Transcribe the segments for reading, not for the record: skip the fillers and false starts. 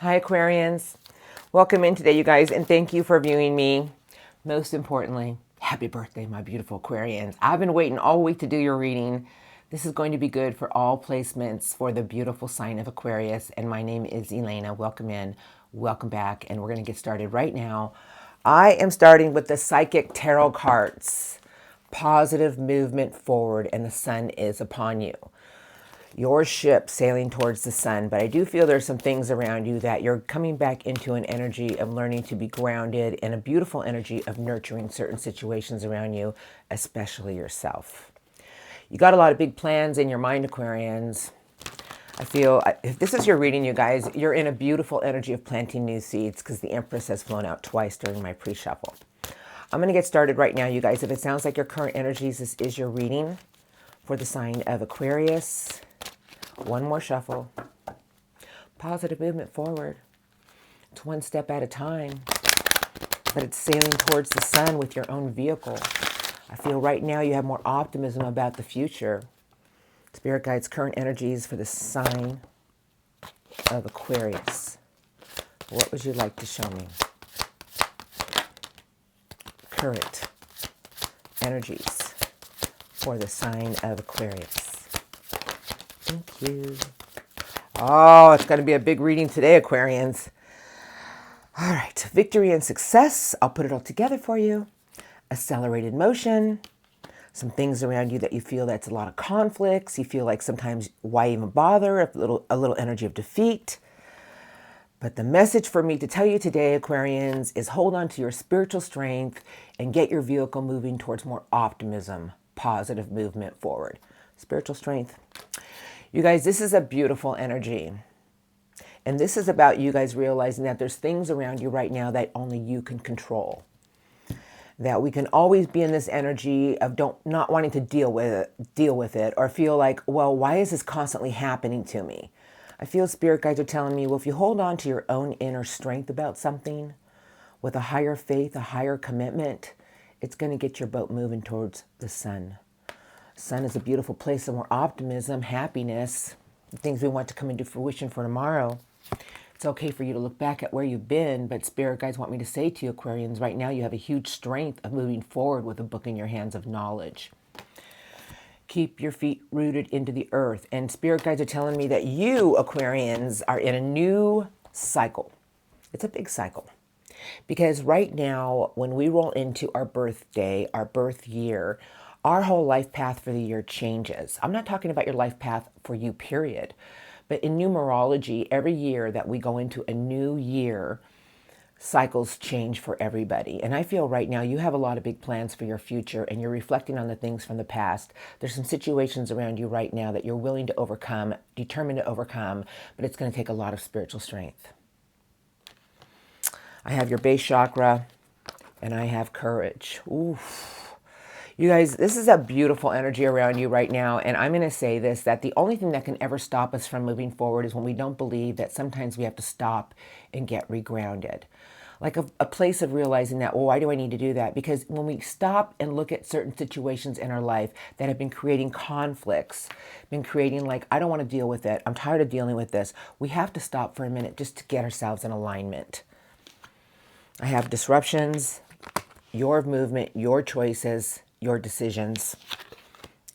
Hi, Aquarians. Welcome in today, you guys, and thank you for viewing me. Most importantly, happy birthday, my beautiful Aquarians. I've been waiting all week to do your reading. This is going to be good for all placements for the beautiful sign of Aquarius, and my name is Elena. Welcome in, welcome back, and we're going to get started right now. I am starting with the Psychic Tarot cards. Positive movement forward, and the sun is upon you. Your ship sailing towards the sun, but I do feel there's some things around you that you're coming back into an energy of learning to be grounded and a beautiful energy of nurturing certain situations around you, especially yourself. You got a lot of big plans in your mind, Aquarians. I feel if this is your reading, you guys, you're in a beautiful energy of planting new seeds because the Empress has flown out twice during my pre-shuffle. I'm going to get started right now, you guys. If it sounds like your current energies, this is your reading for the sign of Aquarius. One more shuffle. Positive movement forward. It's one step at a time, but it's sailing towards the sun with your own vehicle. I feel right now you have more optimism about the future. Spirit guides current energies for the sign of Aquarius. What would you like to show me? Current energies for the sign of Aquarius. Thank you. Oh, it's going to be a big reading today, Aquarians. All right, victory and success. I'll put it all together for you. Accelerated motion. Some things around you that you feel that's a lot of conflicts. You feel like sometimes why even bother? A little energy of defeat. But the message for me to tell you today, Aquarians, is hold on to your spiritual strength and get your vehicle moving towards more optimism, positive movement forward. Spiritual strength. You guys, this is a beautiful energy. And this is about you guys realizing that there's things around you right now that only you can control. That we can always be in this energy of not wanting to deal with it or feel like, well, why is this constantly happening to me? I feel spirit guides are telling me, well, if you hold on to your own inner strength about something with a higher faith, a higher commitment, it's going to get your boat moving towards the sun. Sun is a beautiful place of more optimism, happiness, things we want to come into fruition for tomorrow. It's okay for you to look back at where you've been, but spirit guides want me to say to you, Aquarians, right now you have a huge strength of moving forward with a book in your hands of knowledge. Keep your feet rooted into the earth. And spirit guides are telling me that you, Aquarians, are in a new cycle. It's a big cycle. Because right now, when we roll into our birthday, our birth year, our whole life path for the year changes. I'm not talking about your life path for you, period. But in numerology, every year that we go into a new year, cycles change for everybody. And I feel right now you have a lot of big plans for your future and you're reflecting on the things from the past. There's some situations around you right now that you're willing to overcome, determined to overcome, but it's going to take a lot of spiritual strength. I have your base chakra and I have courage. Oof. You guys, this is a beautiful energy around you right now. And I'm going to say this, that the only thing that can ever stop us from moving forward is when we don't believe that sometimes we have to stop and get regrounded. Like a place of realizing that, well, why do I need to do that? Because when we stop and look at certain situations in our life that have been creating conflicts, been creating like, I don't want to deal with it. I'm tired of dealing with this. We have to stop for a minute just to get ourselves in alignment. I have disruptions, your movement, your choices, your decisions,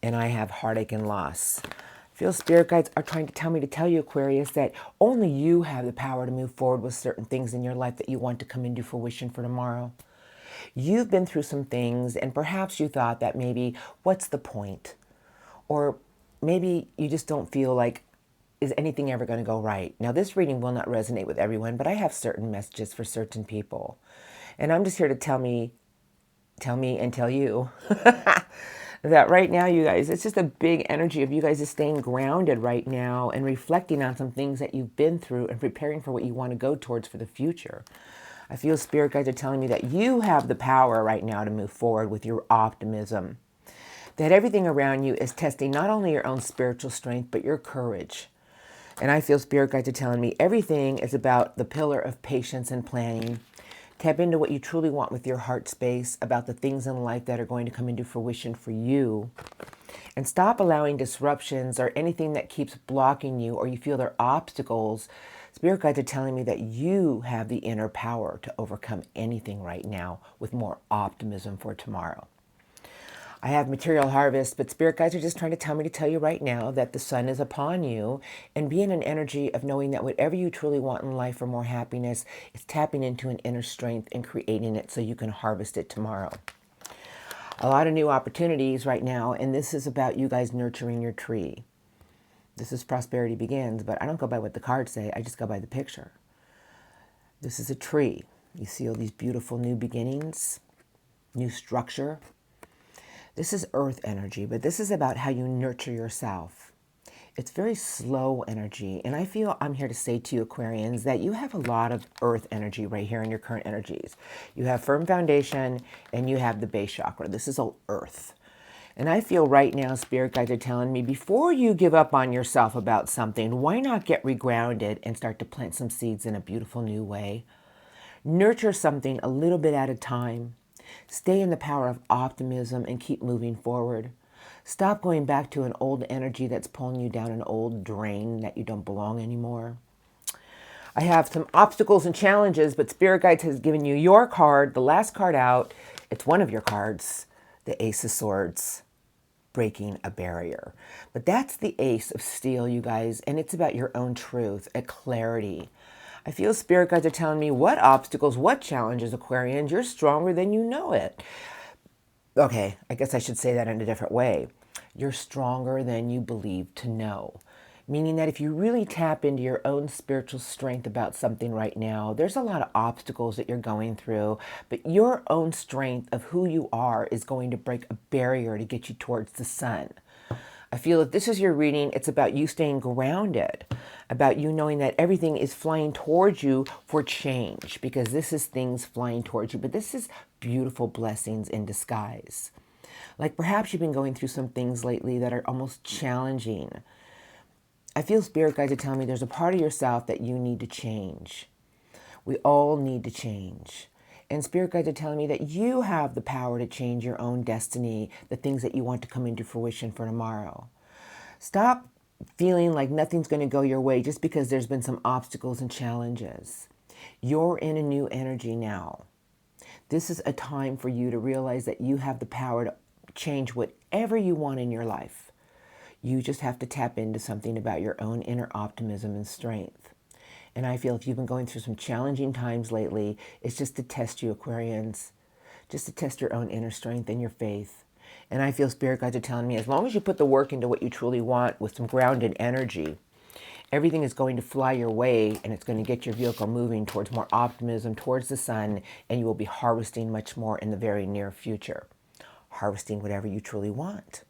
and I have heartache and loss. I feel spirit guides are trying to tell me to tell you, Aquarius, that only you have the power to move forward with certain things in your life that you want to come into fruition for tomorrow. You've been through some things, and perhaps you thought that maybe, what's the point? Or maybe you just don't feel like, is anything ever going to go right? Now, this reading will not resonate with everyone, but I have certain messages for certain people. And I'm just here to tell me and tell you that right now, you guys, it's just a big energy of you guys just staying grounded right now and reflecting on some things that you've been through and preparing for what you want to go towards for the future. I feel spirit guides are telling me that you have the power right now to move forward with your optimism. That everything around you is testing not only your own spiritual strength, but your courage. And I feel spirit guides are telling me everything is about the pillar of patience and planning. Tap into what you truly want with your heart space, about the things in life that are going to come into fruition for you. And stop allowing disruptions or anything that keeps blocking you or you feel they're obstacles. Spirit guides are telling me that you have the inner power to overcome anything right now with more optimism for tomorrow. I have material harvest, but spirit guides are just trying to tell me to tell you right now that the sun is upon you, and be in an energy of knowing that whatever you truly want in life for more happiness is tapping into an inner strength and creating it so you can harvest it tomorrow. A lot of new opportunities right now, and this is about you guys nurturing your tree. This is Prosperity Begins, but I don't go by what the cards say. I just go by the picture. This is a tree. You see all these beautiful new beginnings, new structure. This is earth energy, but this is about how you nurture yourself. It's very slow energy, and I feel I'm here to say to you, Aquarians, that you have a lot of earth energy right here in your current energies. You have firm foundation, and you have the base chakra. This is all earth. And I feel right now, spirit guides are telling me, before you give up on yourself about something, why not get regrounded and start to plant some seeds in a beautiful new way? Nurture something a little bit at a time. Stay in the power of optimism and keep moving forward. Stop going back to an old energy that's pulling you down an old drain that you don't belong anymore. I have some obstacles and challenges, but Spirit Guides has given you your card, the last card out. It's one of your cards, the Ace of Swords, breaking a barrier. But that's the Ace of Steel, you guys, and it's about your own truth, a clarity. I feel Spirit Guides are telling me what obstacles, what challenges, Aquarians, you're stronger than you know it. Okay, I guess I should say that in a different way. You're stronger than you believe to know. Meaning that if you really tap into your own spiritual strength about something right now, there's a lot of obstacles that you're going through, but your own strength of who you are is going to break a barrier to get you towards the sun. I feel if this is your reading, it's about you staying grounded, about you knowing that everything is flying towards you for change, because this is things flying towards you, but this is beautiful blessings in disguise. Like perhaps you've been going through some things lately that are almost challenging. I feel Spirit Guides are telling me there's a part of yourself that you need to change. We all need to change. And Spirit Guides are telling me that you have the power to change your own destiny, the things that you want to come into fruition for tomorrow. Stop feeling like nothing's going to go your way just because there's been some obstacles and challenges. You're in a new energy now. This is a time for you to realize that you have the power to change whatever you want in your life. You just have to tap into something about your own inner optimism and strength. And I feel if you've been going through some challenging times lately, it's just to test you, Aquarians, just to test your own inner strength and your faith. And I feel Spirit Guides are telling me as long as you put the work into what you truly want with some grounded energy, everything is going to fly your way, and it's going to get your vehicle moving towards more optimism, towards the sun, and you will be harvesting much more in the very near future. Harvesting whatever you truly want.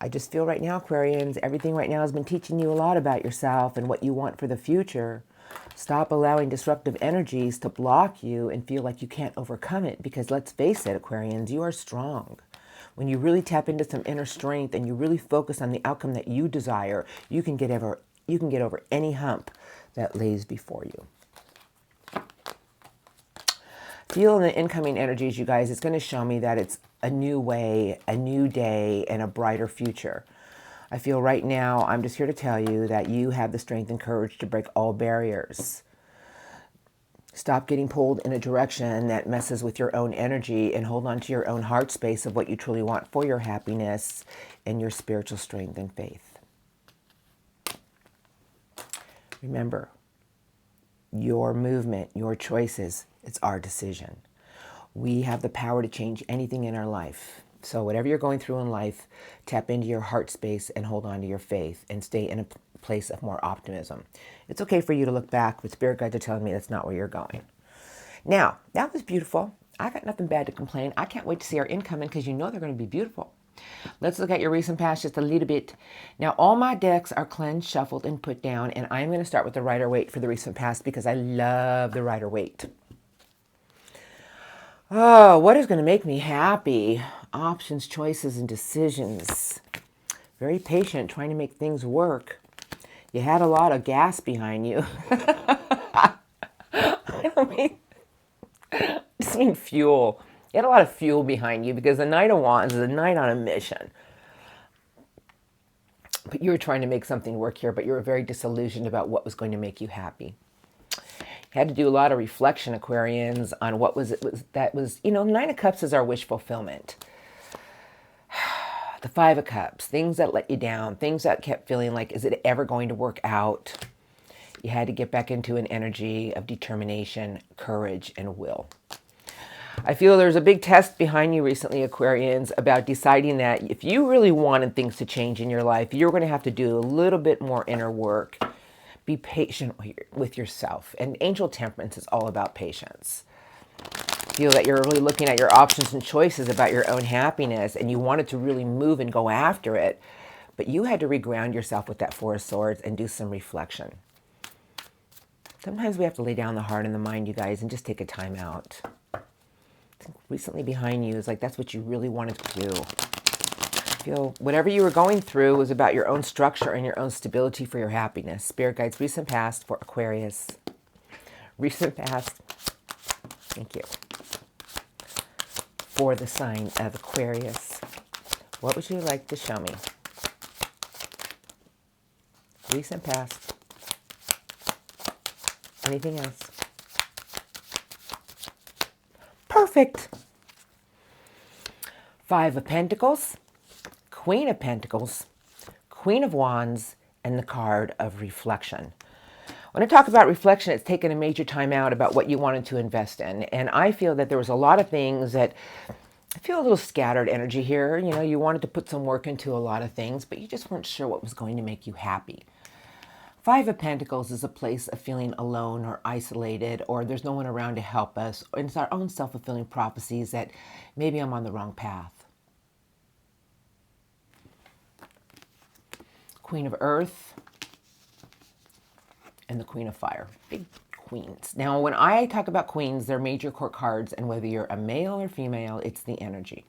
I just feel right now, Aquarians, everything right now has been teaching you a lot about yourself and what you want for the future. Stop allowing disruptive energies to block you and feel like you can't overcome it, because let's face it, Aquarians, you are strong. When you really tap into some inner strength and you really focus on the outcome that you desire, you can get over any hump that lays before you. Feel the incoming energies, you guys. It's going to show me that it's a new way, a new day, and a brighter future. I feel right now, I'm just here to tell you that you have the strength and courage to break all barriers. Stop getting pulled in a direction that messes with your own energy and hold on to your own heart space of what you truly want for your happiness and your spiritual strength and faith. Remember, your movement, your choices, it's our decision. We have the power to change anything in our life. So whatever you're going through in life, tap into your heart space and hold on to your faith and stay in a place of more optimism. It's okay for you to look back, but Spirit Guides are telling me that's not where you're going. Now, that was beautiful. I got nothing bad to complain. I can't wait to see our incoming, because you know they're going to be beautiful. Let's look at your recent past just a little bit. Now, all my decks are cleansed, shuffled, and put down, and I'm going to start with the Rider-Waite for the recent past because I love the Rider-Waite. Oh, what is going to make me happy? Options, choices, and decisions. Very patient, trying to make things work. You had a lot of gas behind you. I just mean fuel. You had a lot of fuel behind you, because the Knight of Wands is a knight on a mission. But you were trying to make something work here, but you were very disillusioned about what was going to make you happy. You had to do a lot of reflection, Aquarians, on what was you know, Nine of Cups is our wish fulfillment. The Five of Cups, things that let you down, things that kept feeling like, is it ever going to work out? You had to get back into an energy of determination, courage, and will. I feel there's a big test behind you recently, Aquarians, about deciding that if you really wanted things to change in your life, you're going to have to do a little bit more inner work. Be patient with yourself. And angel temperance is all about patience. Feel that you're really looking at your options and choices about your own happiness, and you wanted to really move and go after it, but you had to reground yourself with that Four of Swords and do some reflection. Sometimes we have to lay down the heart and the mind, you guys, and just take a time out. Recently behind you is like that's what you really wanted to do. Feel whatever you were going through was about your own structure and your own stability for your happiness. Spirit guides, recent past for Aquarius. Recent past. Thank you. For the sign of Aquarius. What would you like to show me? Recent past. Anything else? Perfect. Five of Pentacles, Queen of Pentacles, Queen of Wands, and the card of reflection. When I talk about reflection, it's taken a major time out about what you wanted to invest in. And I feel that there was a lot of things that I feel a little scattered energy here. You know, you wanted to put some work into a lot of things, but you just weren't sure what was going to make you happy. Five of Pentacles is a place of feeling alone or isolated, or there's no one around to help us. And it's our own self-fulfilling prophecies that maybe I'm on the wrong path. Queen of Earth and the Queen of Fire. Big queens. Now, when I talk about queens, they're major court cards, and whether you're a male or female, it's the energy.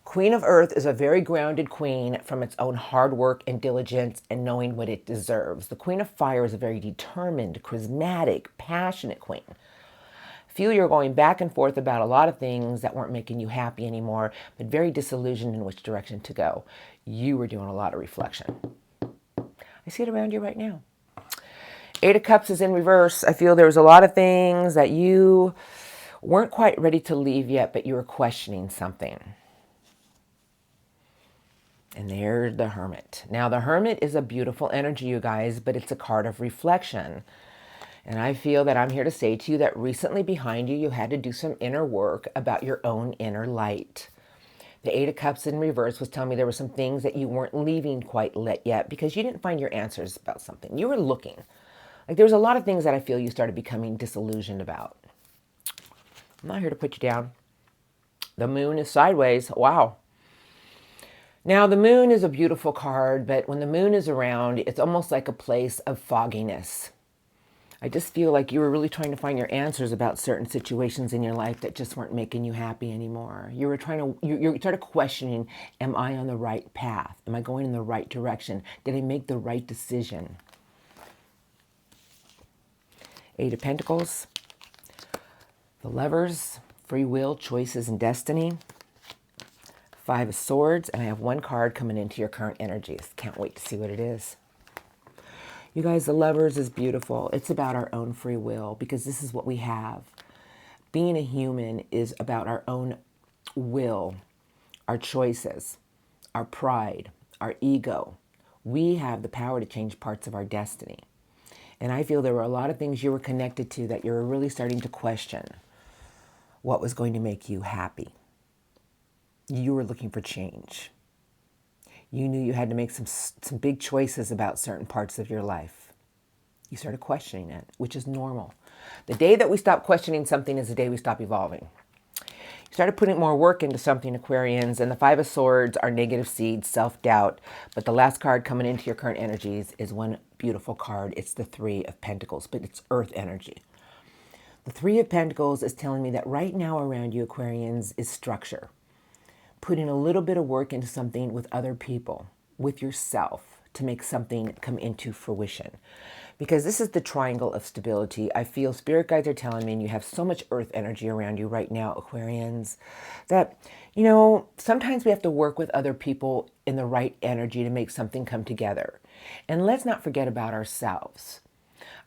Queen of Earth is a very grounded queen from its own hard work and diligence and knowing what it deserves. The Queen of Fire is a very determined, charismatic, passionate queen. Feel you're going back and forth about a lot of things that weren't making you happy anymore, but very disillusioned in which direction to go. You were doing a lot of reflection. I see it around you right now. Eight of Cups is in reverse. I feel there was a lot of things that you weren't quite ready to leave yet, but you were questioning something. And there's the Hermit. Now, the Hermit is a beautiful energy, you guys, but it's a card of reflection. And I feel that I'm here to say to you that recently behind you, you had to do some inner work about your own inner light. The Eight of Cups in reverse was telling me there were some things that you weren't leaving quite lit yet because you didn't find your answers about something. You were looking. Like there was a lot of things that I feel you started becoming disillusioned about. I'm not here to put you down. The Moon is sideways. Wow. Now, the Moon is a beautiful card, but when the Moon is around, it's almost like a place of fogginess. I just feel like you were really trying to find your answers about certain situations in your life that just weren't making you happy anymore. You were you started questioning, am I on the right path? Am I going in the right direction? Did I make the right decision? Eight of Pentacles, the Lovers, free will, choices, and destiny. Five of Swords, and I have one card coming into your current energies. Can't wait to see what it is. You guys, the Lovers is beautiful. It's about our own free will because this is what we have. Being a human is about our own will, our choices, our pride, our ego. We have the power to change parts of our destiny. And I feel there were a lot of things you were connected to that you were really starting to question what was going to make you happy. You were looking for change. You knew you had to make some big choices about certain parts of your life. You started questioning it, which is normal. The day that we stop questioning something is the day we stop evolving. You started putting more work into something, Aquarians, and the Five of Swords are negative seeds, self-doubt. But the last card coming into your current energies is one beautiful card. It's the Three of Pentacles, but it's earth energy. The Three of Pentacles is telling me that right now around you, Aquarians, is structure. Putting a little bit of work into something with other people, with yourself, to make something come into fruition. Because this is the triangle of stability. I feel spirit guides are telling me, and you have so much earth energy around you right now, Aquarians, that, you know, sometimes we have to work with other people in the right energy to make something come together. And let's not forget about ourselves.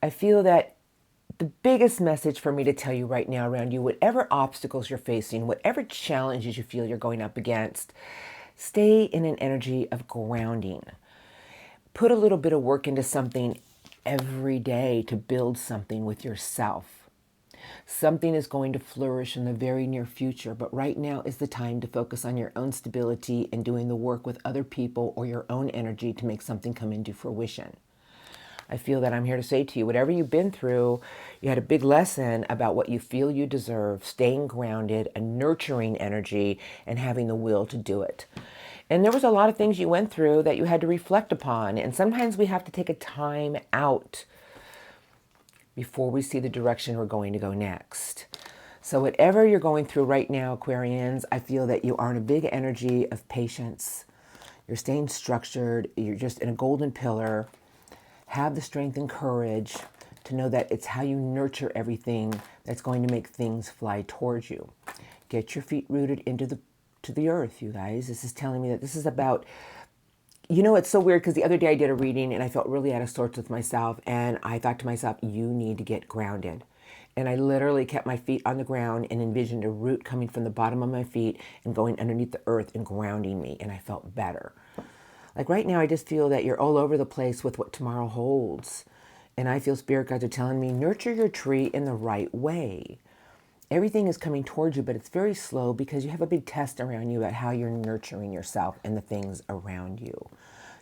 I feel that the biggest message for me to tell you right now around you, whatever obstacles you're facing, whatever challenges you feel you're going up against, stay in an energy of grounding. Put a little bit of work into something every day to build something with yourself. Something is going to flourish in the very near future, but right now is the time to focus on your own stability and doing the work with other people or your own energy to make something come into fruition. I feel that I'm here to say to you, whatever you've been through, you had a big lesson about what you feel you deserve, staying grounded, a nurturing energy, and having the will to do it. And there was a lot of things you went through that you had to reflect upon. And sometimes we have to take a time out before we see the direction we're going to go next. So whatever you're going through right now, Aquarians, I feel that you are in a big energy of patience. You're staying structured. You're just in a golden pillar. Have the strength and courage to know that it's how you nurture everything that's going to make things fly towards you. Get your feet rooted into the earth, you guys. This is telling me that this is about, you know, it's so weird because the other day I did a reading and I felt really out of sorts with myself, and I thought to myself, you need to get grounded. And I literally kept my feet on the ground and envisioned a root coming from the bottom of my feet and going underneath the earth and grounding me, and I felt better. Like right now, I just feel that you're all over the place with what tomorrow holds. And I feel spirit guides are telling me, nurture your tree in the right way. Everything is coming towards you, but it's very slow because you have a big test around you about how you're nurturing yourself and the things around you.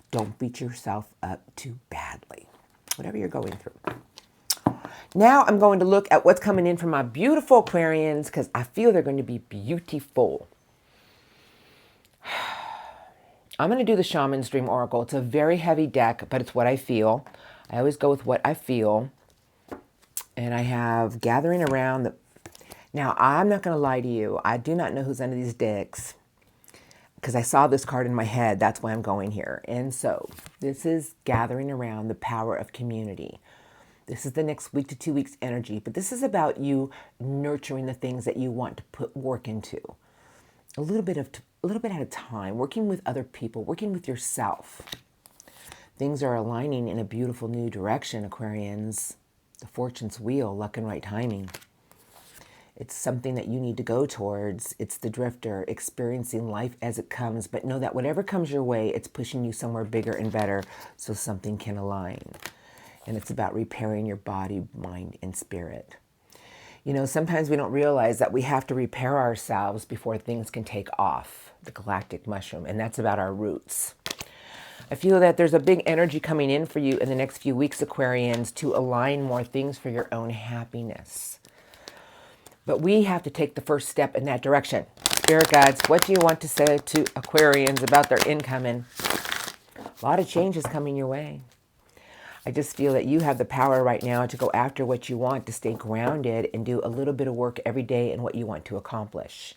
Don't beat yourself up too badly, whatever you're going through. Now I'm going to look at what's coming in from my beautiful Aquarians because I feel they're going to be beautiful. I'm going to do the Shaman's Dream Oracle. It's a very heavy deck, but it's what I feel. I always go with what I feel. And I have gathering around the... Now, I'm not going to lie to you. I do not know who's under these decks because I saw this card in my head. That's why I'm going here. And so this is gathering around the power of community. This is the next week to 2 weeks energy, but this is about you nurturing the things that you want to put work into. A little bit at a time, working with other people, working with yourself. Things are aligning in a beautiful new direction, Aquarians. The fortune's wheel, luck and right timing. It's something that you need to go towards. It's the drifter, experiencing life as it comes, but know that whatever comes your way, it's pushing you somewhere bigger and better so something can align. And it's about repairing your body, mind, and spirit. You know, sometimes we don't realize that we have to repair ourselves before things can take off. The galactic mushroom, and that's about our roots. I feel that there's a big energy coming in for you in the next few weeks, Aquarians, to align more things for your own happiness. But we have to take the first step in that direction. Spirit guides, what do you want to say to Aquarians about their incoming? A lot of change is coming your way. I just feel that you have the power right now to go after what you want, to stay grounded and do a little bit of work every day in what you want to accomplish.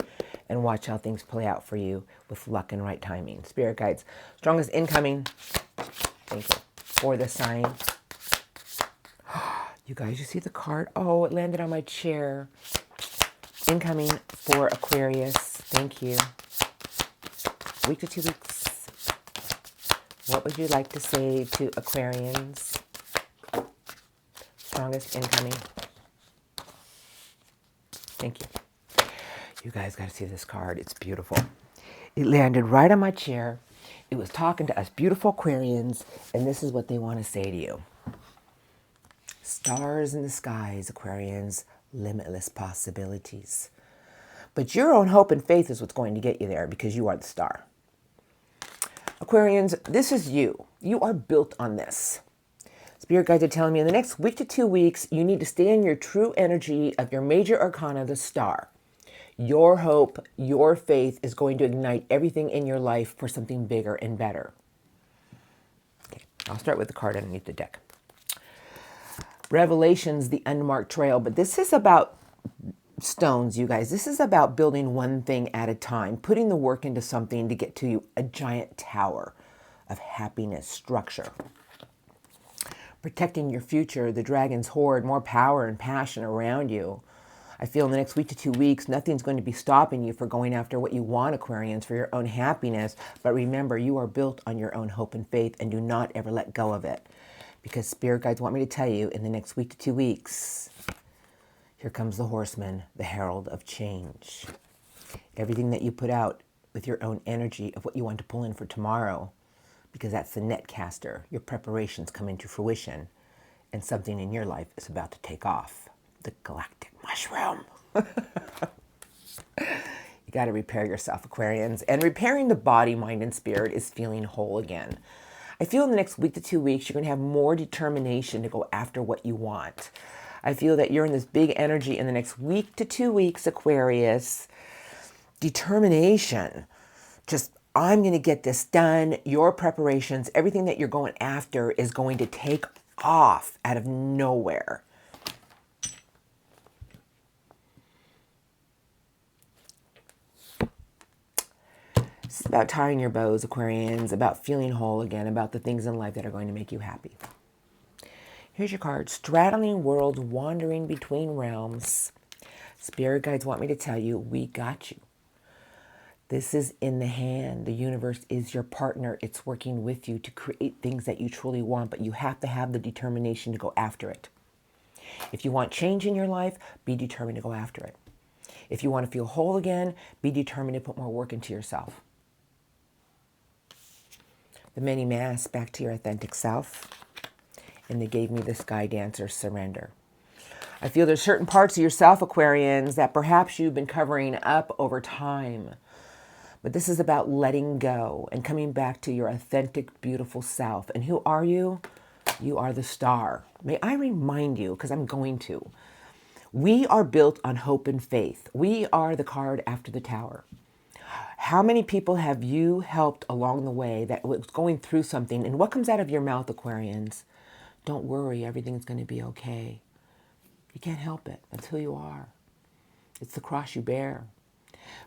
And watch how things play out for you with luck and right timing. Spirit guides, strongest incoming. Thank you. For the sign. You guys, you see the card? Oh, it landed on my chair. Incoming for Aquarius. Thank you. Week to 2 weeks. What would you like to say to Aquarians? Strongest incoming. Thank you. You guys got to see this card. It's beautiful. It landed right on my chair. It was talking to us beautiful Aquarians, and this is what they want to say to you. Stars in the skies, Aquarians, limitless possibilities. But your own hope and faith is what's going to get you there because you are the star. Aquarians, this is you. You are built on this. Spirit guides are telling me in the next week to 2 weeks, you need to stay in your true energy of your major arcana, the star. Your hope, your faith is going to ignite everything in your life for something bigger and better. Okay, I'll start with the card underneath the deck. Revelations, the unmarked trail. But this is about stones, you guys. This is about building one thing at a time, putting the work into something to get to a giant tower, of happiness, structure. Protecting your future, the dragons hoard more power and passion around you. I feel in the next week to 2 weeks, nothing's going to be stopping you for going after what you want, Aquarians, for your own happiness. But remember, you are built on your own hope and faith, and do not ever let go of it. Because spirit guides want me to tell you, in the next week to 2 weeks, here comes the horseman, the herald of change. Everything that you put out with your own energy of what you want to pull in for tomorrow, because that's the net caster, your preparations come into fruition, and something in your life is about to take off. The galactic mushroom. You got to repair yourself, Aquarians. And repairing the body, mind, and spirit is feeling whole again. I feel in the next week to 2 weeks, you're going to have more determination to go after what you want. I feel that you're in this big energy in the next week to 2 weeks, Aquarius. Determination. Just, I'm going to get this done. Your preparations, everything that you're going after is going to take off out of nowhere. It's about tying your bows, Aquarians, about feeling whole again, about the things in life that are going to make you happy. Here's your card. Straddling worlds, wandering between realms. Spirit guides want me to tell you, we got you. This is in the hand. The universe is your partner. It's working with you to create things that you truly want, but you have to have the determination to go after it. If you want change in your life, be determined to go after it. If you want to feel whole again, be determined to put more work into yourself. The many masks, back to your authentic self. And they gave me this guide answer, surrender. I feel there's certain parts of yourself, Aquarians, that perhaps you've been covering up over time. But this is about letting go and coming back to your authentic, beautiful self. And who are you? You are the star. May I remind you, because I'm going to. We are built on hope and faith. We are the card after the tower. How many people have you helped along the way that was going through something? And what comes out of your mouth, Aquarians? Don't worry, everything's going to be okay. You can't help it. That's who you are. It's the cross you bear.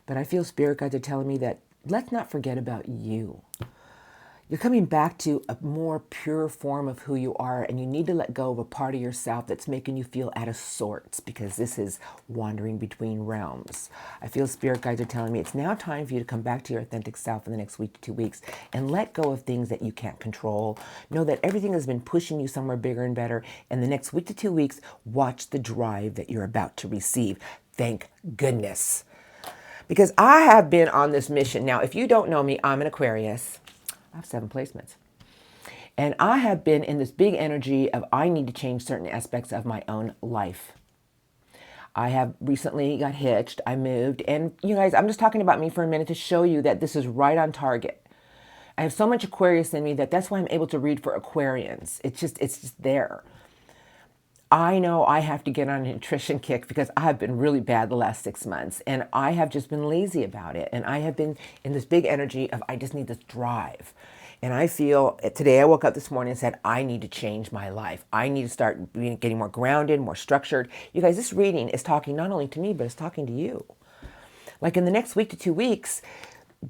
But I feel spirit guides are telling me that let's not forget about you. You're coming back to a more pure form of who you are, and you need to let go of a part of yourself that's making you feel out of sorts, because this is wandering between realms. I feel spirit guides are telling me it's now time for you to come back to your authentic self in the next week to 2 weeks and let go of things that you can't control. Know that everything has been pushing you somewhere bigger and better. And the next week to 2 weeks, watch the drive that you're about to receive. Thank goodness. Because I have been on this mission. Now, if you don't know me, I'm an Aquarius. I have 7 placements. And I have been in this big energy of I need to change certain aspects of my own life. I have recently got hitched. I moved. And you guys, I'm just talking about me for a minute to show you that this is right on target. I have so much Aquarius in me that's why I'm able to read for Aquarians. It's just there. I know I have to get on a nutrition kick because I have been really bad the last 6 months, and I have just been lazy about it. And I have been in this big energy of I just need this drive. And I feel today I woke up this morning and said, I need to change my life. I need to start getting more grounded, more structured. You guys, this reading is talking not only to me, but it's talking to you. Like in the next week to 2 weeks,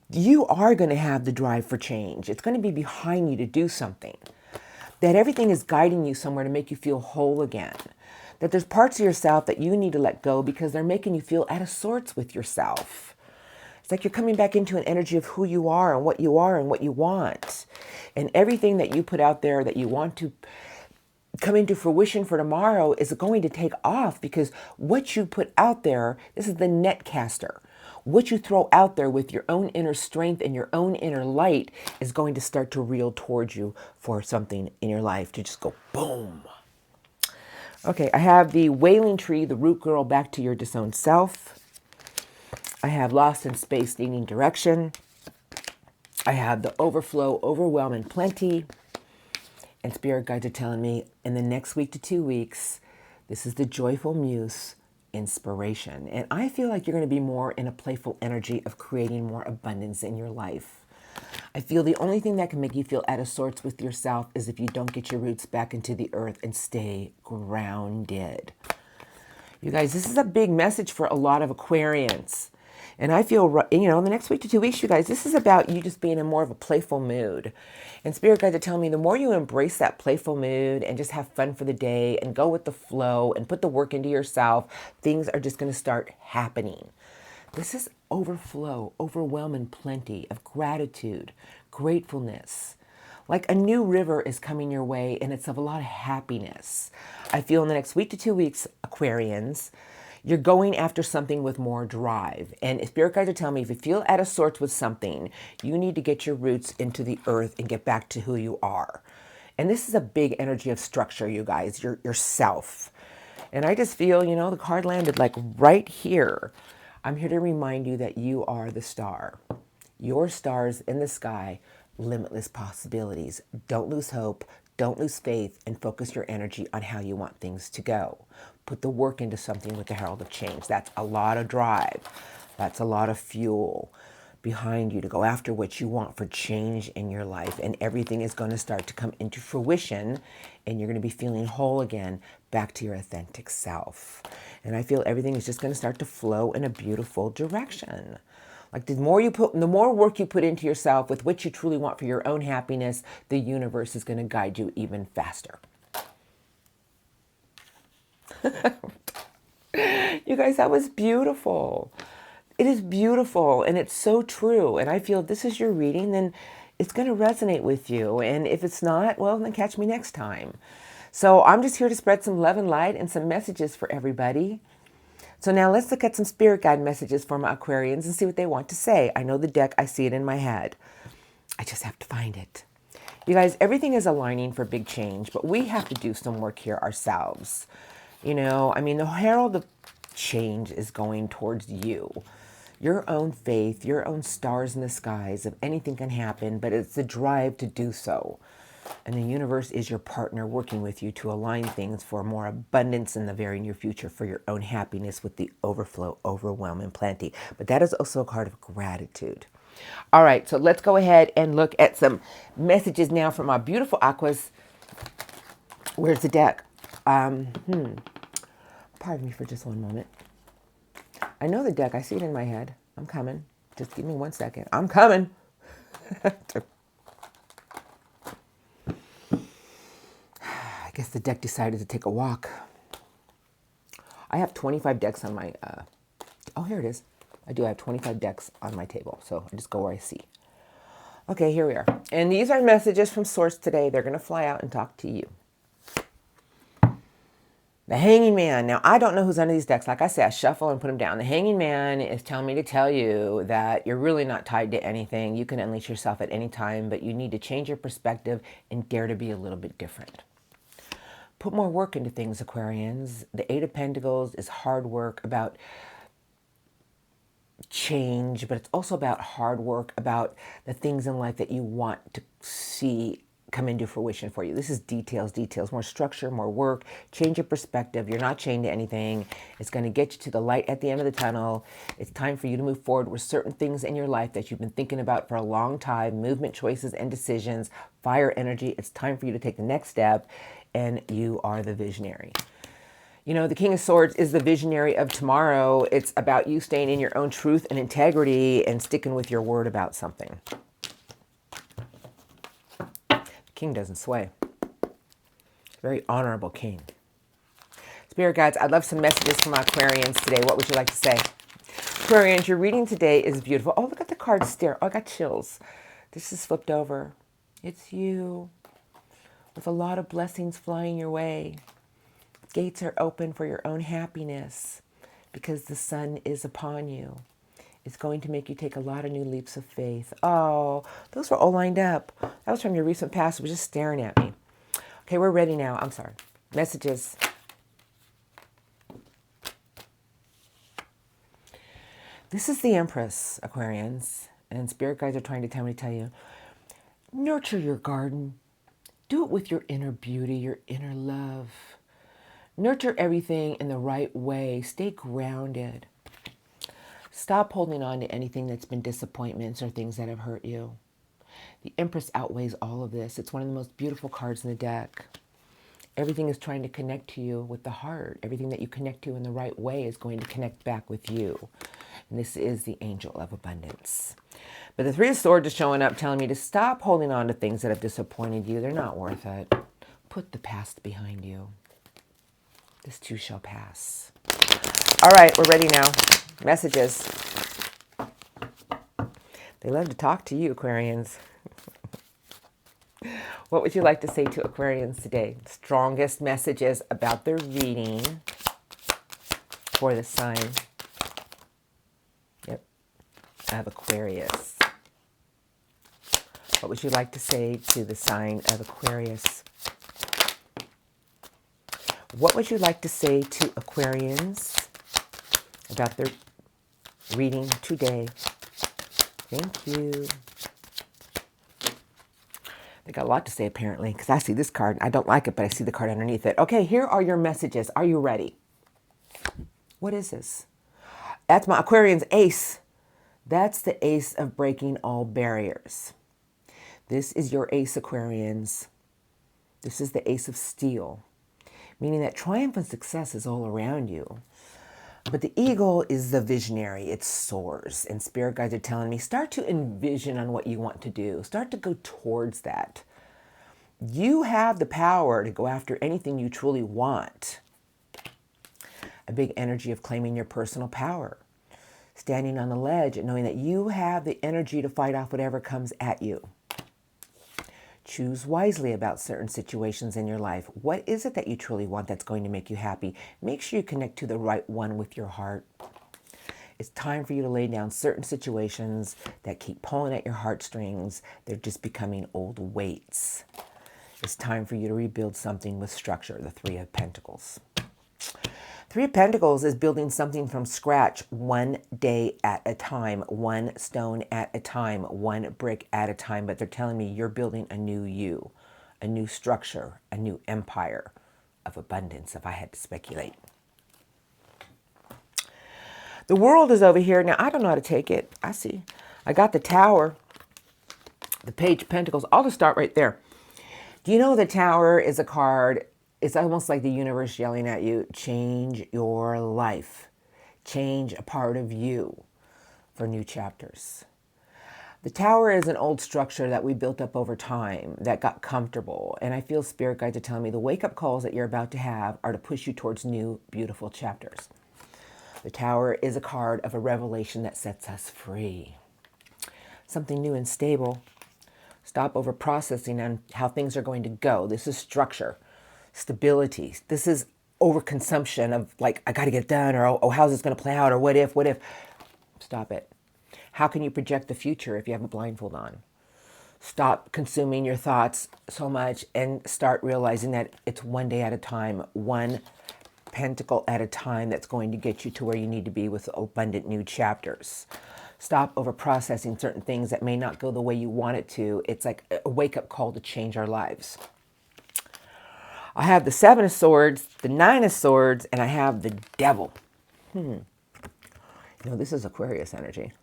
you are going to have the drive for change. It's going to be behind you to do something. That everything is guiding you somewhere to make you feel whole again. That there's parts of yourself that you need to let go because they're making you feel out of sorts with yourself. It's like you're coming back into an energy of who you are and what you want. And everything that you put out there that you want to come into fruition for tomorrow is going to take off, because what you put out there, this is the net caster. What you throw out there with your own inner strength and your own inner light is going to start to reel towards you for something in your life to just go boom. Okay, I have the wailing tree, the root girl, back to your disowned self. I have lost in space, needing direction. I have the overflow, overwhelm, and plenty. And spirit guides are telling me in the next week to 2 weeks, this is the joyful muse, inspiration. And I feel like you're going to be more in a playful energy of creating more abundance in your life. I feel the only thing that can make you feel out of sorts with yourself is if you don't get your roots back into the earth and stay grounded. You guys, this is a big message for a lot of Aquarians. And I feel, you know, in the next week to 2 weeks, you guys, this is about you just being in more of a playful mood. And Spirit guides are telling me the more you embrace that playful mood and just have fun for the day and go with the flow and put the work into yourself, things are just going to start happening. This is overflow, overwhelming plenty of gratitude, gratefulness. Like a new river is coming your way and it's of a lot of happiness. I feel in the next week to 2 weeks, Aquarians, you're going after something with more drive. And Spirit guides are telling me if you feel out of sorts with something, you need to get your roots into the earth and get back to who you are. And this is a big energy of structure, you guys, yourself. And I just feel, you know, the card landed like right here. I'm here to remind you that you are the star. Your stars in the sky, limitless possibilities. Don't lose hope. Don't lose faith, and focus your energy on how you want things to go. Put the work into something with the Herald of Change. That's a lot of drive. That's a lot of fuel behind you to go after what you want for change in your life. And everything is going to start to come into fruition, and you're going to be feeling whole again, back to your authentic self. And I feel everything is just going to start to flow in a beautiful direction. Like the more work you put into yourself with what you truly want for your own happiness, the universe is going to guide you even faster. You guys, that was beautiful. It is beautiful and it's so true. And I feel if this is your reading, then it's going to resonate with you. And if it's not, well, then catch me next time. So I'm just here to spread some love and light and some messages for everybody. So now let's look at some spirit guide messages for my Aquarians and see what they want to say. I know the deck, I see it in my head. I just have to find it. You guys, everything is aligning for big change, but we have to do some work here ourselves. You know, I mean, the herald of change is going towards you. Your own faith, your own stars in the skies of anything can happen, but it's the drive to do so. And the universe is your partner working with you to align things for more abundance in the very near future for your own happiness with the overflow, overwhelm, and plenty. But that is also a card of gratitude. All right, so let's go ahead and look at some messages now from our beautiful Aquas. Where's the deck? Pardon me for just one moment. I know the deck. I see it in my head. I'm coming. Just give me 1 second. I'm coming. I guess the deck decided to take a walk. I have 25 decks on my... oh, here it is. I do have 25 decks on my table, so I just go where I see. Okay, here we are. And these are messages from Source today. They're going to fly out and talk to you. The Hanging Man. Now, I don't know who's under these decks. Like I said, I shuffle and put them down. The Hanging Man is telling me to tell you that you're really not tied to anything. You can unleash yourself at any time, but you need to change your perspective and dare to be a little bit different. Put more work into things, Aquarians. The Eight of Pentacles is hard work, about change, but it's also about hard work, about the things in life that you want to see come into fruition for you. This is details, more structure, more work. Change your perspective. You're not chained to anything. It's going to get you to the light at the end of the tunnel. It's time for you to move forward with certain things in your life that you've been thinking about for a long time, movement, choices, and decisions, fire energy. It's time for you to take the next step, and you are the visionary. You know, the King of Swords is the visionary of tomorrow. It's about you staying in your own truth and integrity and sticking with your word about something. King doesn't sway. Very honorable king. Spirit guides, I'd love some messages from our Aquarians today. What would you like to say? Aquarians, your reading today is beautiful. Oh, look at the card stare. Oh, I got chills. This is flipped over. It's you with a lot of blessings flying your way. Gates are open for your own happiness because the sun is upon you. It's going to make you take a lot of new leaps of faith. Oh, those were all lined up. That was from your recent past. It was just staring at me. Okay, we're ready now. I'm sorry. Messages. This is the Empress, Aquarians. And spirit guides are trying to tell me to tell you, nurture your garden. Do it with your inner beauty, your inner love. Nurture everything in the right way. Stay grounded. Stop holding on to anything that's been disappointments or things that have hurt you. The Empress outweighs all of this. It's one of the most beautiful cards in the deck. Everything is trying to connect to you with the heart. Everything that you connect to in the right way is going to connect back with you. And this is the angel of abundance. But the Three of Swords is showing up telling me to stop holding on to things that have disappointed you. They're not worth it. Put the past behind you. This too shall pass. All right, we're ready now. Messages. They love to talk to you, Aquarians. What would you like to say to Aquarians today? Strongest messages about their reading for the sign, yep, of Aquarius. What would you like to say to the sign of Aquarius? What would you like to say to Aquarians about their reading today? Thank you. They got a lot to say, apparently, because I see this card. I don't like it, but I see the card underneath it. Okay, here are your messages. Are you ready? What is this? That's my Aquarian's ace. That's the ace of breaking all barriers. This is your ace, Aquarians. This is the ace of steel, meaning that triumph and success is all around you. But the eagle is the visionary. It soars. And spirit guides are telling me, start to envision on what you want to do. Start to go towards that. You have the power to go after anything you truly want. A big energy of claiming your personal power. Standing on the ledge and knowing that you have the energy to fight off whatever comes at you. Choose wisely about certain situations in your life. What is it that you truly want that's going to make you happy? Make sure you connect to the right one with your heart. It's time for you to lay down certain situations that keep pulling at your heartstrings. They're just becoming old weights. It's time for you to rebuild something with structure, the Three of Pentacles. Three of Pentacles is building something from scratch, one day at a time, one stone at a time, one brick at a time. But they're telling me you're building a new you, a new structure, a new empire of abundance, if I had to speculate. The World is over here. Now, I don't know how to take it. I see. I got the Tower, the Page of Pentacles. I'll just start right there. Do you know the Tower is a card? It's almost like the universe yelling at you, change your life. Change a part of you for new chapters. The Tower is an old structure that we built up over time that got comfortable. And I feel spirit guides are telling me the wake-up calls that you're about to have are to push you towards new, beautiful chapters. The Tower is a card of a revelation that sets us free. Something new and stable. Stop over-processing on how things are going to go. This is structure. Stability. This is overconsumption of like, I got to get it done, or oh, how's this going to play out, or what if? Stop it. How can you project the future if you have a blindfold on? Stop consuming your thoughts so much and start realizing that it's one day at a time, one pentacle at a time that's going to get you to where you need to be with abundant new chapters. Stop over-processing certain things that may not go the way you want it to. It's like a wake-up call to change our lives. I have the Seven of Swords, the Nine of Swords, and I have the Devil. You know, this is Aquarius energy.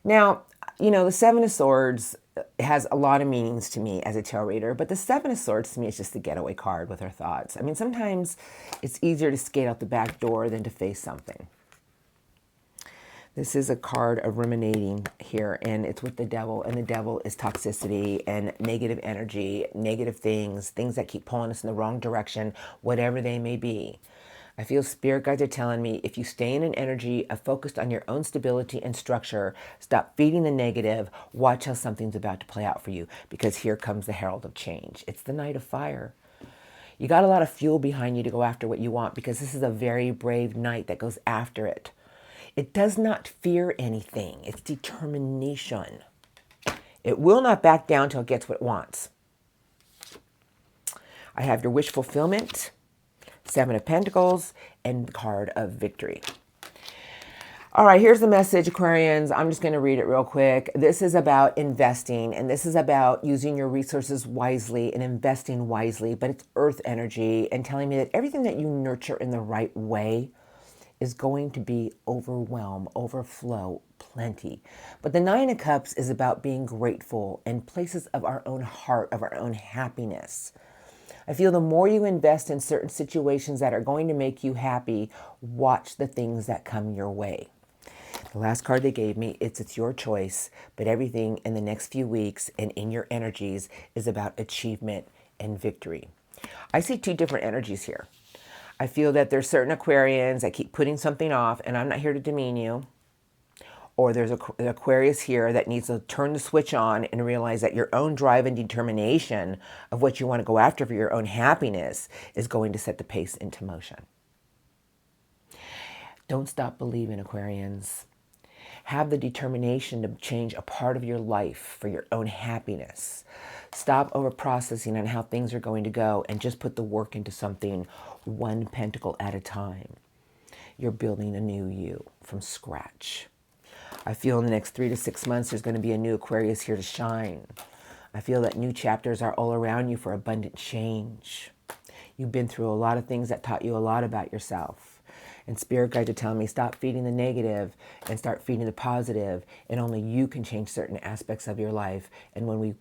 Now, you know, the Seven of Swords has a lot of meanings to me as a tarot reader, but the Seven of Swords to me is just a getaway card with our thoughts. I mean, sometimes it's easier to skate out the back door than to face something. This is a card of ruminating here, and it's with the Devil, and the Devil is toxicity and negative energy, negative things that keep pulling us in the wrong direction, whatever they may be. I feel spirit guides are telling me if you stay in an energy of focused on your own stability and structure, stop feeding the negative, watch how something's about to play out for you, because here comes the Herald of Change. It's the Knight of Fire. You got a lot of fuel behind you to go after what you want, because this is a very brave knight that goes after it. It does not fear anything. It's determination. It will not back down until it gets what it wants. I have your wish fulfillment, Seven of Pentacles, and the card of victory. All right, here's the message, Aquarians. I'm just going to read it real quick. This is about investing, and this is about using your resources wisely and investing wisely, but it's earth energy and telling me that everything that you nurture in the right way is going to be overwhelm, overflow, plenty. But the Nine of Cups is about being grateful and places of our own heart, of our own happiness. I feel the more you invest in certain situations that are going to make you happy, watch the things that come your way. The last card they gave me, it's your choice, but everything in the next few weeks and in your energies is about achievement and victory. I see two different energies here. I feel that there's certain Aquarians that keep putting something off, and I'm not here to demean you. Or there's an Aquarius here that needs to turn the switch on and realize that your own drive and determination of what you want to go after for your own happiness is going to set the pace into motion. Don't stop believing, Aquarians. Have the determination to change a part of your life for your own happiness. Stop over-processing on how things are going to go and just put the work into something one pentacle at a time. You're building a new you from scratch. I feel in the next 3 to 6 months, there's going to be a new Aquarius here to shine. I feel that new chapters are all around you for abundant change. You've been through a lot of things that taught you a lot about yourself. And spirit guides are telling me, stop feeding the negative and start feeding the positive. And only you can change certain aspects of your life. And when we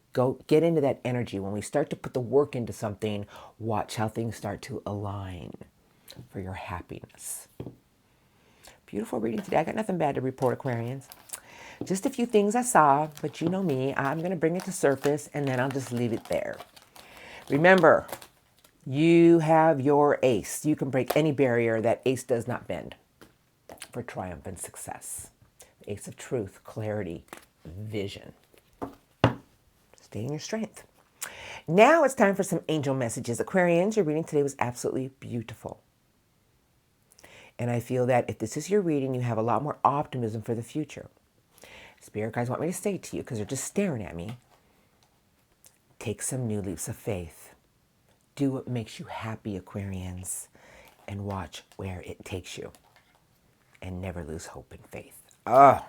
get into that energy, when we start to put the work into something, watch how things start to align for your happiness. Beautiful reading today. I got nothing bad to report, Aquarians. Just a few things I saw, but you know me. I'm going to bring it to surface, and then I'll just leave it there. Remember, you have your ace. You can break any barrier. That ace does not bend for triumph and success. The ace of truth, clarity, vision. Stay in your strength. Now it's time for some angel messages. Aquarians, your reading today was absolutely beautiful. And I feel that if this is your reading, you have a lot more optimism for the future. Spirit guides want me to say to you, because they're just staring at me, take some new leaps of faith. Do what makes you happy, Aquarians, and watch where it takes you. And never lose hope and faith. Oh.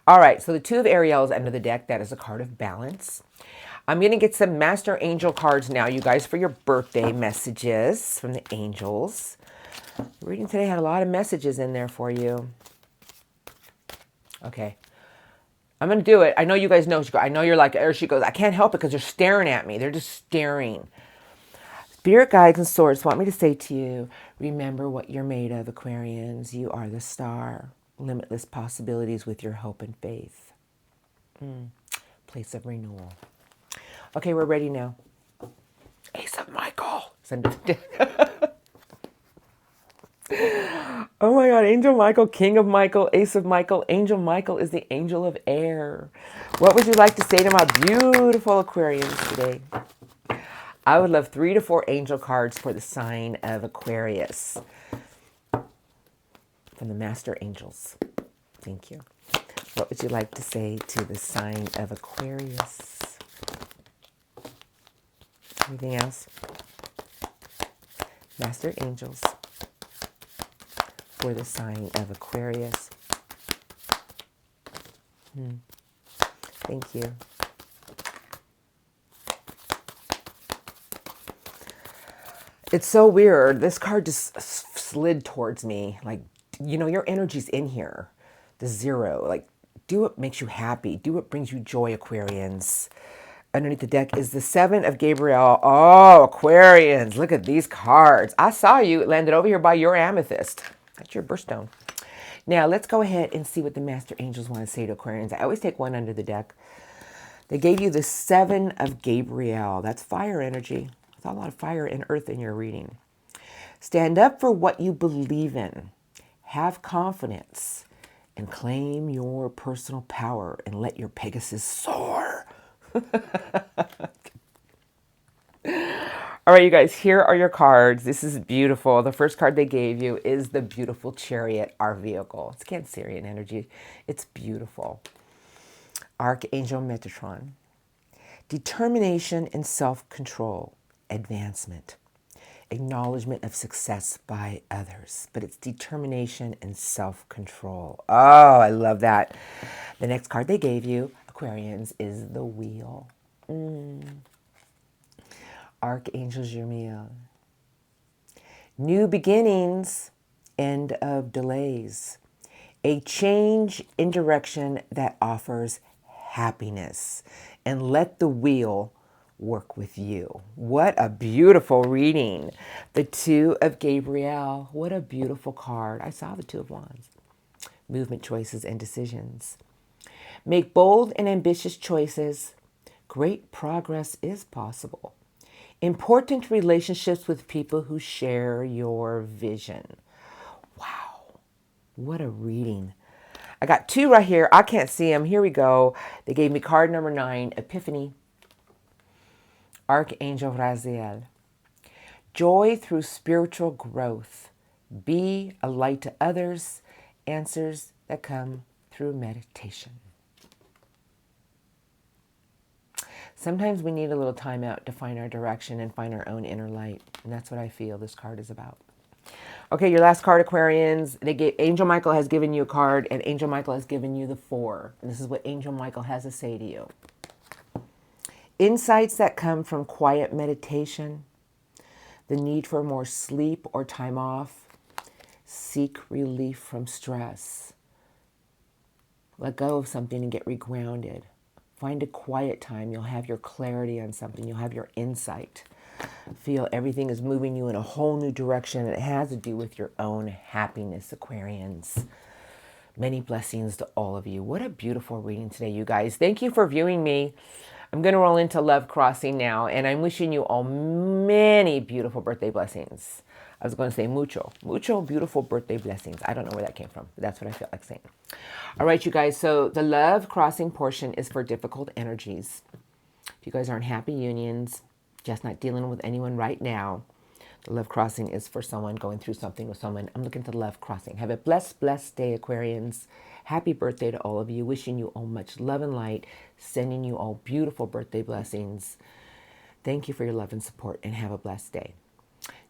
All right, so the Two of Ariels under the deck, that is a card of balance. I'm going to get some Master Angel cards now, you guys, for your birthday messages from the angels. Reading today had a lot of messages in there for you. Okay. I'm going to do it. I know you guys know. I know you're like, there she goes. I can't help it because they're staring at me. They're just staring. Spirit guides and swords want me to say to you, remember what you're made of, Aquarians. You are the star. Limitless possibilities with your hope and faith. Place of renewal. Okay, we're ready now. Ace of Michael. Oh my God, Angel Michael, King of Michael, Ace of Michael. Angel Michael is the angel of air. What would you like to say to my beautiful Aquarians today? I would love 3 to 4 angel cards for the sign of Aquarius. From the Master Angels. Thank you. What would you like to say to the sign of Aquarius? Anything else? Master Angels. For the sign of Aquarius. Thank you. It's so weird. This card just slid towards me. Like, you know, your energy's in here. The 0. Like, do what makes you happy. Do what brings you joy, Aquarians. Underneath the deck is the 7 of Gabriel. Oh, Aquarians. Look at these cards. I saw you. It landed over here by your amethyst. That's your birthstone. Now, let's go ahead and see what the Master Angels want to say to Aquarians. I always take one under the deck. They gave you the 7 of Gabriel. That's fire energy. I saw a lot of fire and earth in your reading. Stand up for what you believe in. Have confidence. And claim your personal power. And let your Pegasus soar. All right, you guys, here are your cards. This is beautiful. The first card they gave you is the beautiful Chariot, our vehicle. It's Cancerian energy. It's beautiful. Archangel Metatron. Determination and self-control. Advancement. Acknowledgement of success by others. But it's determination and self-control. Oh, I love that. The next card they gave you, Aquarians, is the Wheel. Archangel Jeremiah. New beginnings, end of delays. A change in direction that offers happiness. And let the wheel work with you. What a beautiful reading. The 2 of Gabriel. What a beautiful card. I saw the 2 of Wands. movement choices and decisions. Make bold and ambitious choices. Great progress is possible. Important relationships with people who share your vision. Wow, what a reading. I got two right here. I can't see them. Here we go. They gave me card number 9, Epiphany. Archangel Raziel. Joy through spiritual growth. Be a light to others. Answers that come through meditation. Sometimes we need a little time out to find our direction and find our own inner light. And that's what I feel this card is about. Okay, your last card, Aquarians. Angel Michael has given you a card, and Angel Michael has given you the 4. And this is what Angel Michael has to say to you. Insights that come from quiet meditation, the need for more sleep or time off, seek relief from stress. Let go of something and get regrounded. Find a quiet time. You'll have your clarity on something. You'll have your insight. Feel everything is moving you in a whole new direction. And it has to do with your own happiness, Aquarians. Many blessings to all of you. What a beautiful reading today, you guys. Thank you for viewing me. I'm going to roll into Love Crossing now. And I'm wishing you all many beautiful birthday blessings. I was going to say mucho beautiful birthday blessings. I don't know where that came from, but that's what I felt like saying. All right, you guys. So the Love Crossing portion is for difficult energies. If you guys aren't happy unions, just not dealing with anyone right now, the Love Crossing is for someone going through something with someone. I'm looking to the Love Crossing. Have a blessed, blessed day, Aquarians. Happy birthday to all of you. Wishing you all much love and light. Sending you all beautiful birthday blessings. Thank you for your love and support, and have a blessed day.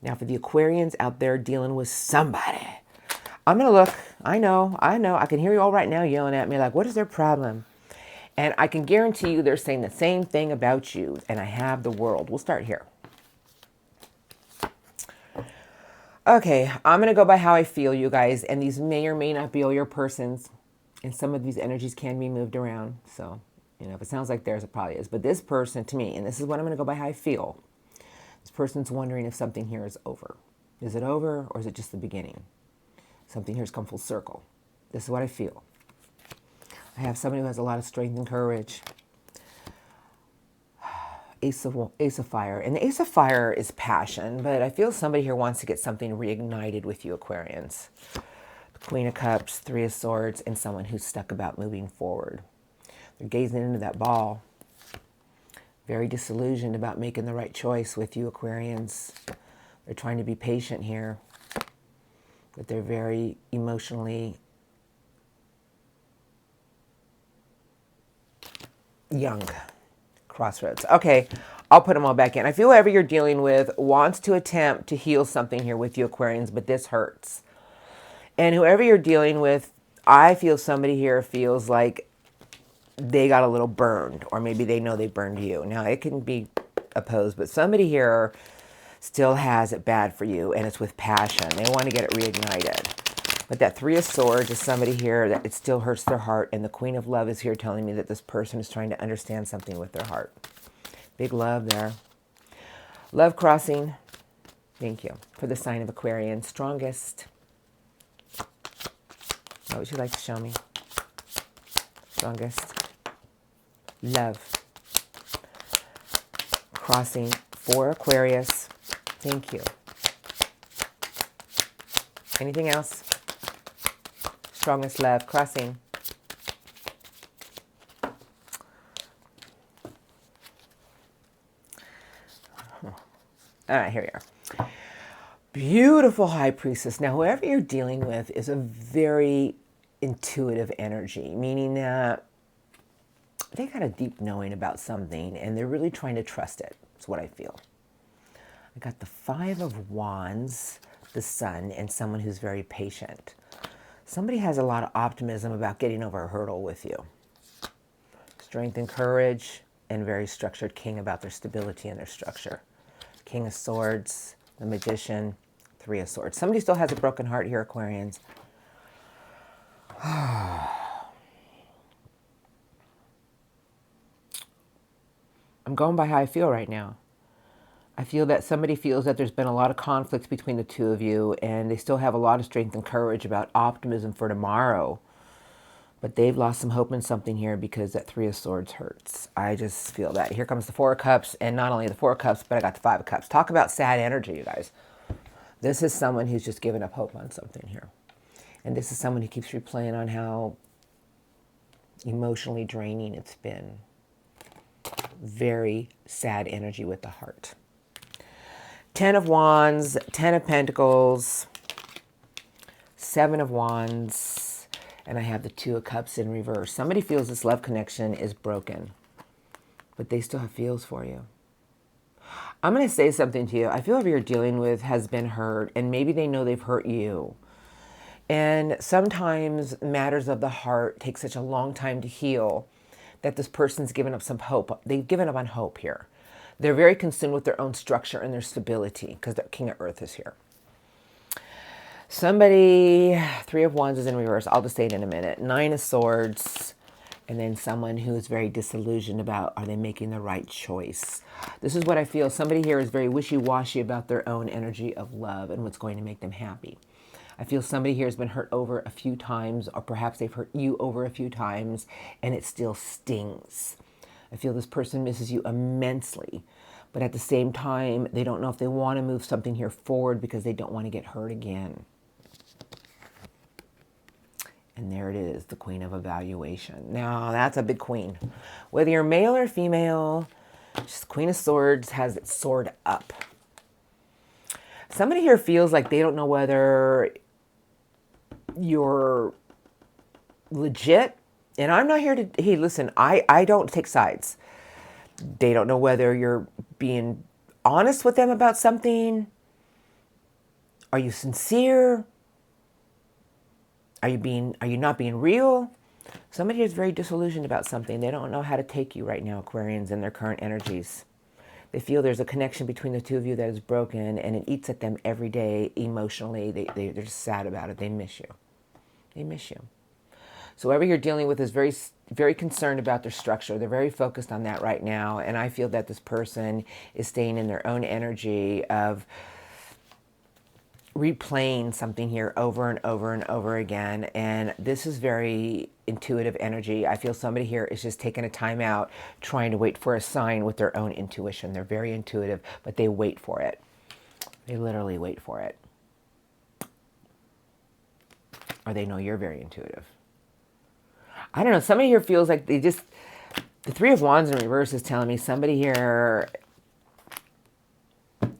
Now, for the Aquarians out there dealing with somebody, I'm going to look. I know. I can hear you all right now yelling at me like, what is their problem? And I can guarantee you they're saying the same thing about you. And I have the World. We'll start here. Okay, I'm going to go by how I feel, you guys. And these may or may not be all your persons. And some of these energies can be moved around. So, if it sounds like theirs, it probably is. But this person, to me, and this is what I'm going to go by how I feel. This person's wondering if something here is over. Is it over, or is it just the beginning? Something here has come full circle. This is what I feel. I have somebody who has a lot of strength and courage. Ace of Fire. And the Ace of Fire is passion, but I feel somebody here wants to get something reignited with you, Aquarians. The Queen of Cups, 3 of Swords, and someone who's stuck about moving forward. They're gazing into that ball. Very disillusioned about making the right choice with you, Aquarians. They're trying to be patient here, but they're very emotionally young. Crossroads. Okay, I'll put them all back in. I feel whoever you're dealing with wants to attempt to heal something here with you, Aquarians, but this hurts. And whoever you're dealing with, I feel somebody here feels like they got a little burned, or maybe they know they burned you. Now, it can be opposed, but somebody here still has it bad for you, and it's with passion. They want to get it reignited. But that 3 of Swords is somebody here that it still hurts their heart, and the Queen of Love is here telling me that this person is trying to understand something with their heart. Big love there. Love Crossing. Thank you for the sign of Aquarian. Strongest. What would you like to show me? Strongest. Love Crossing for Aquarius. Thank you. Anything else? Strongest Love Crossing. All right, here we are. Beautiful High Priestess. Now, whoever you're dealing with is a very intuitive energy, meaning that they got a deep knowing about something and they're really trying to trust it. That's what I feel. I got the 5 of Wands, the Sun, and someone who's very patient. Somebody has a lot of optimism about getting over a hurdle with you. Strength and courage, and very structured King about their stability and their structure. King of Swords, the Magician, 3 of Swords. Somebody still has a broken heart here, Aquarians. I'm going by how I feel right now. I feel that somebody feels that there's been a lot of conflicts between the two of you, and they still have a lot of strength and courage about optimism for tomorrow. But they've lost some hope in something here because that Three of Swords hurts. I just feel that. Here comes the Four of Cups, and not only the Four of Cups, but I got the Five of Cups. Talk about sad energy, you guys. This is someone who's just given up hope on something here. And this is someone who keeps replaying on how emotionally draining it's been. Very sad energy with the heart. Ten of Wands, Ten of Pentacles, Seven of Wands, and I have the Two of Cups in reverse. Somebody feels this love connection is broken, but they still have feels for you. I'm going to say something to you. I feel whoever you're dealing with has been hurt, and maybe they know they've hurt you. And sometimes matters of the heart take such a long time to heal that this person's given up some hope. They've given up on hope here. They're very consumed with their own structure and their stability because the King of Earth is here. Somebody, Three of Wands is in reverse. I'll just say it in a minute. Nine of Swords. And then someone who is very disillusioned about, are they making the right choice? This is what I feel. Somebody here is very wishy-washy about their own energy of love and what's going to make them happy. I feel somebody here has been hurt over a few times, or perhaps they've hurt you over a few times, and it still stings. I feel this person misses you immensely, but at the same time, they don't know if they want to move something here forward because they don't want to get hurt again. And there it is, the Queen of Evaluation. Now, that's a big queen. Whether you're male or female, just Queen of Swords has its sword up. Somebody here feels like they don't know whether you're legit. And I'm not here to, hey, listen, I don't take sides. They don't know whether you're being honest with them about something. Are you sincere? Are you not being real? Somebody is very disillusioned about something. They don't know how to take you right now, Aquarians, in their current energies. They feel there's a connection between the two of you that is broken, and it eats at them every day emotionally. They're just sad about it. They miss you. They miss you. So whoever you're dealing with is very, very concerned about their structure. They're very focused on that right now, and I feel that this person is staying in their own energy of replaying something here over and over and over again. And this is very intuitive energy. I feel somebody here is just taking a time out, trying to wait for a sign with their own intuition. They're very intuitive, but they wait for it. They literally wait for it. Or they know you're very intuitive. I don't know. Somebody here feels like the Three of Wands in reverse is telling me somebody here,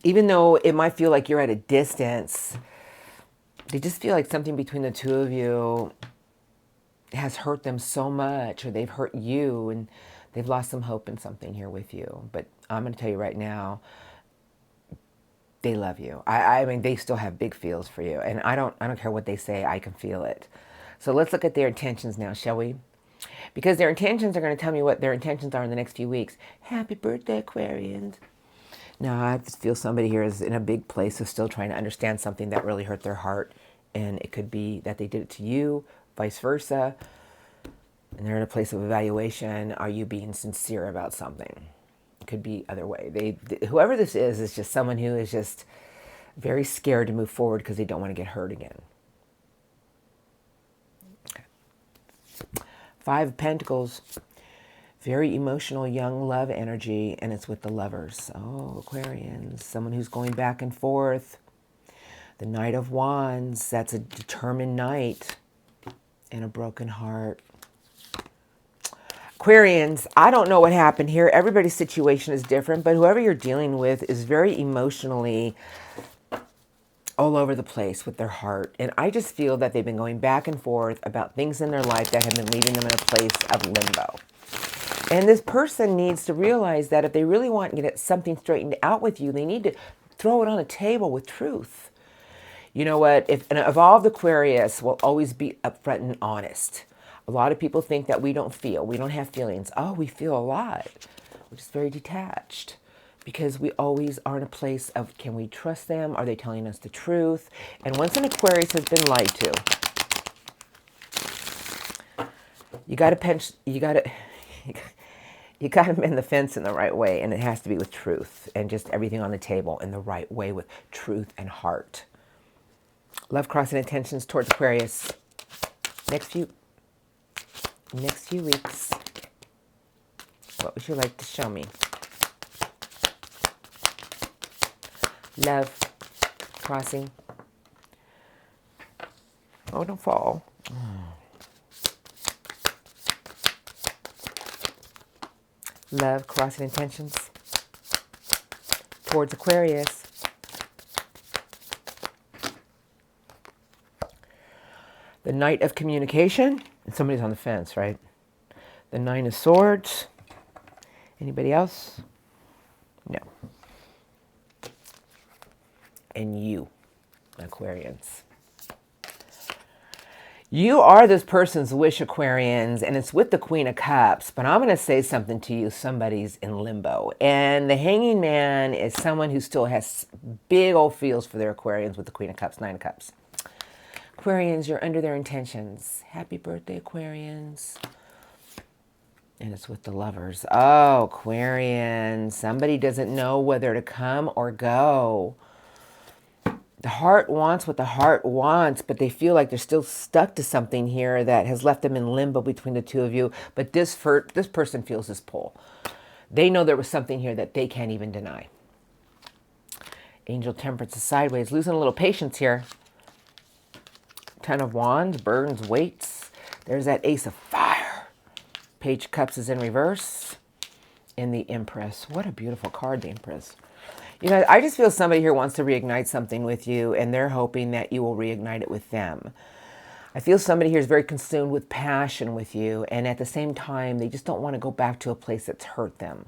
even though it might feel like you're at a distance, they just feel like something between the two of you has hurt them so much, or they've hurt you, and they've lost some hope in something here with you. But I'm going to tell you right now, they love you. I mean, they still have big feels for you, and I don't care what they say. I can feel it. So let's look at their intentions now, shall we? Because their intentions are going to tell me what their intentions are in the next few weeks. Happy birthday, Aquarians. Now, I just feel somebody here is in a big place of still trying to understand something that really hurt their heart. And it could be that they did it to you, vice versa. And they're in a place of evaluation. Are you being sincere about something? It could be either way. Whoever this is just someone who is just very scared to move forward because they don't want to get hurt again. Okay. Five of Pentacles. Very emotional, young love energy, and it's with the Lovers. Oh, Aquarians, someone who's going back and forth. The Knight of Wands, that's a determined knight and a broken heart. Aquarians, I don't know what happened here. Everybody's situation is different, but whoever you're dealing with is very emotionally all over the place with their heart. And I just feel that they've been going back and forth about things in their life that have been leaving them in a place of limbo. And this person needs to realize that if they really want to get something straightened out with you, they need to throw it on a table with truth. You know what? If an evolved Aquarius will always be upfront and honest. A lot of people think that we don't feel. We don't have feelings. Oh, we feel a lot. We're just very detached. Because we always are in a place of, can we trust them? Are they telling us the truth? And once an Aquarius has been lied to, you got to mend the fence in the right way, and it has to be with truth and just everything on the table in the right way with truth and heart. Love, crossing intentions towards Aquarius. Next few. next few weeks, what would you like to show me? Love, crossing. Oh, don't fall. Love, crossing intentions towards Aquarius. The Knight of Communication. And somebody's on the fence, right? The Nine of Swords. Anybody else? No. And you, Aquarians. You are this person's wish, Aquarians, and it's with the Queen of Cups. But I'm going to say something to you. Somebody's in limbo. And the Hanging Man is someone who still has big old feels for their Aquarians with the Queen of Cups, Nine of Cups. Aquarians, you're under their intentions. Happy birthday, Aquarians. And it's with the Lovers. Oh, Aquarians. Somebody doesn't know whether to come or go. The heart wants what the heart wants, but they feel like they're still stuck to something here that has left them in limbo between the two of you. But this person feels this pull. They know there was something here that they can't even deny. Angel Temperance is sideways. Losing a little patience here. Ten of Wands, burdens, weights. There's that Ace of Fire. Page of Cups is in reverse. And the Empress. What a beautiful card, the Empress. You know, I just feel somebody here wants to reignite something with you, and they're hoping that you will reignite it with them. I feel somebody here is very consumed with passion with you, and at the same time, they just don't want to go back to a place that's hurt them.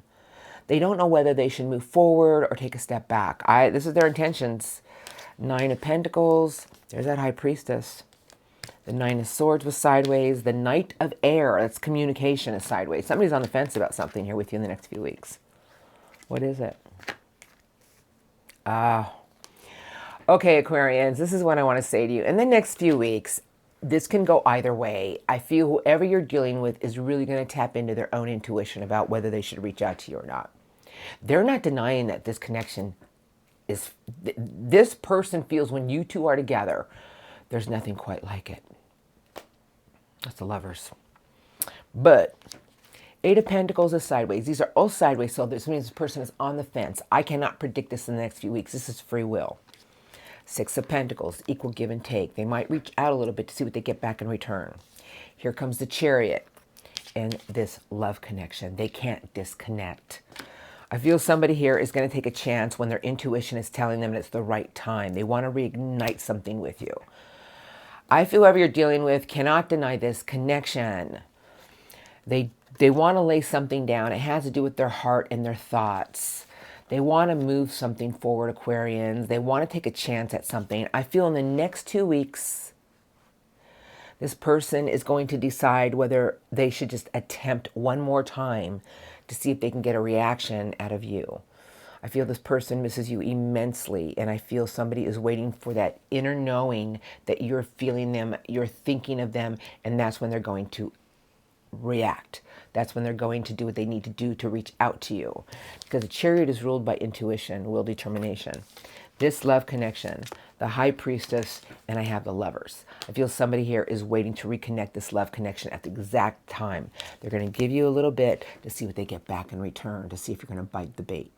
They don't know whether they should move forward or take a step back. This is their intentions. Nine of Pentacles. There's that High Priestess. The Nine of Swords was sideways. The Knight of Air, that's communication, is sideways. Somebody's on the fence about something here with you in the next few weeks. What is it? Okay, Aquarians, this is what I want to say to you. In the next few weeks, this can go either way. I feel whoever you're dealing with is really going to tap into their own intuition about whether they should reach out to you or not. They're not denying that this connection is, this person feels when you two are together, there's nothing quite like it. That's the Lovers. But Eight of Pentacles is sideways. These are all sideways, so this means this person is on the fence. I cannot predict this in the next few weeks. This is free will. Six of Pentacles, equal give and take. They might reach out a little bit to see what they get back in return. Here comes the Chariot and this love connection. They can't disconnect. I feel somebody here is going to take a chance when their intuition is telling them it's the right time. They want to reignite something with you. I feel whoever you're dealing with cannot deny this connection. They want to lay something down. It has to do with their heart and their thoughts. They want to move something forward, Aquarians. They want to take a chance at something. I feel in the next 2 weeks, this person is going to decide whether they should just attempt one more time to see if they can get a reaction out of you. I feel this person misses you immensely, and I feel somebody is waiting for that inner knowing that you're feeling them, you're thinking of them, and that's when they're going to react. That's when they're going to do what they need to do to reach out to you. Because the Chariot is ruled by intuition, will, determination. This love connection, the High Priestess, and I have the Lovers. I feel somebody here is waiting to reconnect this love connection at the exact time. They're going to give you a little bit to see what they get back in return, to see if you're going to bite the bait.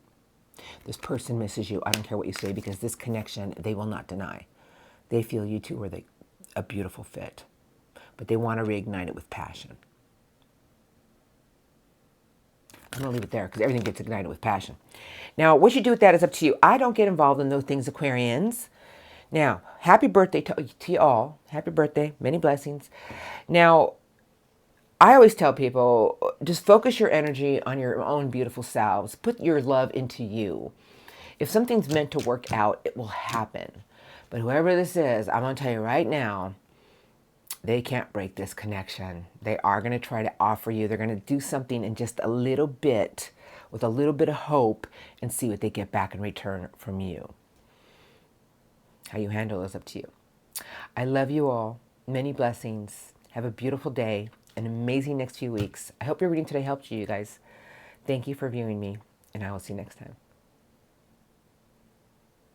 This person misses you. I don't care what you say, because this connection, they will not deny. They feel you two are a beautiful fit. But they want to reignite it with passion. I'm going to leave it there because everything gets ignited with passion. Now, what you do with that is up to you. I don't get involved in those things, Aquarians. Now, happy birthday to you all. Happy birthday. Many blessings. Now, I always tell people, just focus your energy on your own beautiful selves. Put your love into you. If something's meant to work out, it will happen. But whoever this is, I'm going to tell you right now, they can't break this connection. They are going to try to offer you. They're going to do something in just a little bit, with a little bit of hope, and see what they get back in return from you. How you handle is up to you. I love you all. Many blessings. Have a beautiful day. An amazing next few weeks. I hope your reading today helped you guys. Thank you for viewing me, and I will see you next time.